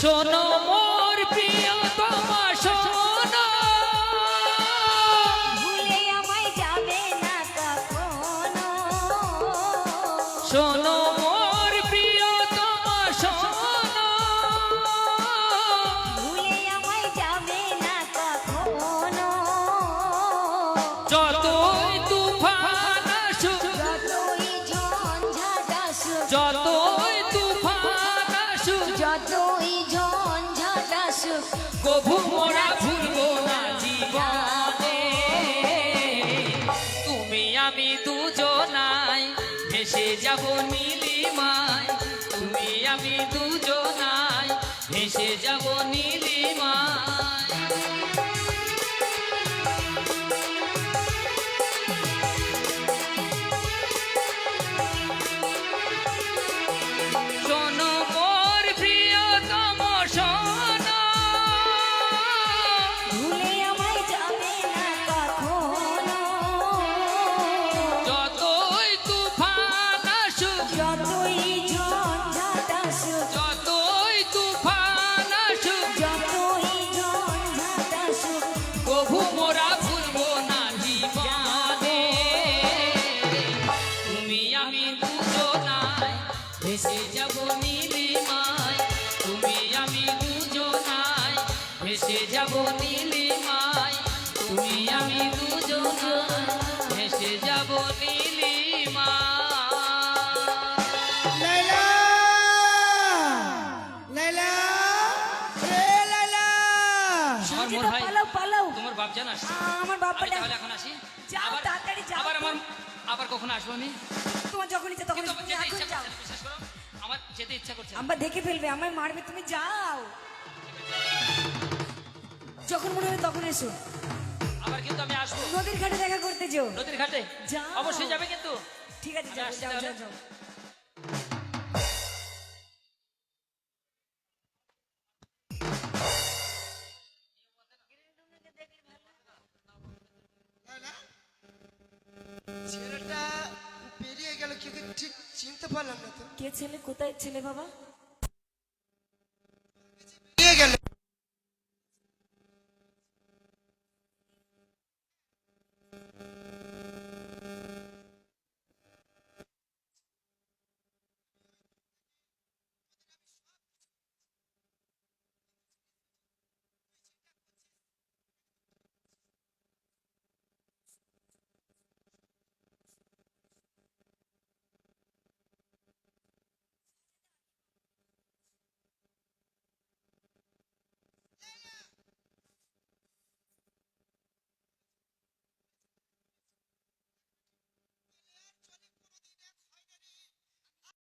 শোনো মোর প্রিয়তমা শোনো, ভুলে আমায় যাবে না কখনো। শোনো মোর প্রিয়তমা শোনো, ভুলে আমায় যাবে না কখনো। যতই তুফান আসুক, যতই ঝঞ্ঝাট আসুক, যতই তুফান আসুক, যতই ঝঞ্ঝাট আসুক, কভু মোরা ভুলবো না জীবনে। তুমি আমি দুজনাই ভেসে যাব নীলিমায়, তুমি আমি দুজনাই ভেসে যাব নীলিমায়। শোনো মোর প্রিয়তম শোনো, ভুলে আমায় যাবে না কখনো। যতই তুফান আসুক, যতই ঝঞ্ঝাট আসুক, যতই তুফান আসুক, যতই ঝঞ্ঝাট আসুক, কভু মোরা ভুলবো না জীবনে। তুমি আমি দুজনাই ভেসে যাব নীলিমায়, তুমি আমি দুজনাই ভেসে যাব নীলিমায়, তুমি আমি দুজনাই ভেসে যাব নীলিমায়। লাইলা লাইলা রে লাইলা আমার মোর ভাই, পালাও পালাও। তোমার বাপ জানাস? আমার আমি বাবাটা তাহলে এখন আসি। যাও, আবার- তাড়াতাড়ি যাও। আবার কখন আসবো আমি? তোমার যখন ইচ্ছে তখন কিন্তু আমার তুমি যেতে এখন ইচ্ছা যাও। করছে না, বিশ্বাস করো। আমার যেতে ইচ্ছা করছে না। আম্মা দেখে ফেলবে, আমায় মারবে, তুমি যাও। যখন মনে হবে তখন এসো। আবার কিন্তু আমি আসবো নদীর ঘাটে দেখা করতে যাও। নদীর ঘাটে। যাও। অবশ্যই যাবে কিন্তু। ঠিক আছে, আমি যাও আসছি যাও তাহলে। যাও যাও। ছেলেটা বেরিয়ে গেল কি ঠিক চিনতে পারলাম না তো। কে ছেলে, কোথায় ছেলে বাবা? বেরিয়ে গেল।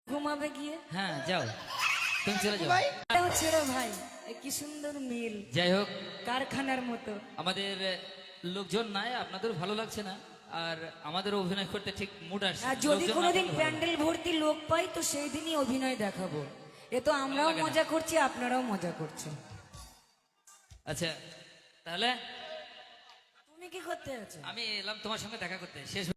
ঘুমাবে গিয়ে। হ্যাঁ যাও, তুমি চলে যাও। এটা হচ্ছে রে ভাই, এ কি সুন্দর মিল, যাই হোক, কারখানার মতো। আমাদের লোকজন নাই, আপনাদের ভালো লাগছে না, আর আমাদের অভিনয় করতে ঠিক মুড আসছে আর না। যদি লোকজন কোনোদিন না থাকলে ভালো। প্যান্ডেল ভর্তি লোক পাই তো সেই দিনই অভিনয় দেখাবো। এ তো আমরাও লাগে না। মজা করছি, আপনারাও মজা করছেন। আচ্ছা তাহলে তুমি কি করতে আছো? আমি এলাম তোমার সঙ্গে দেখা করতে। শেষ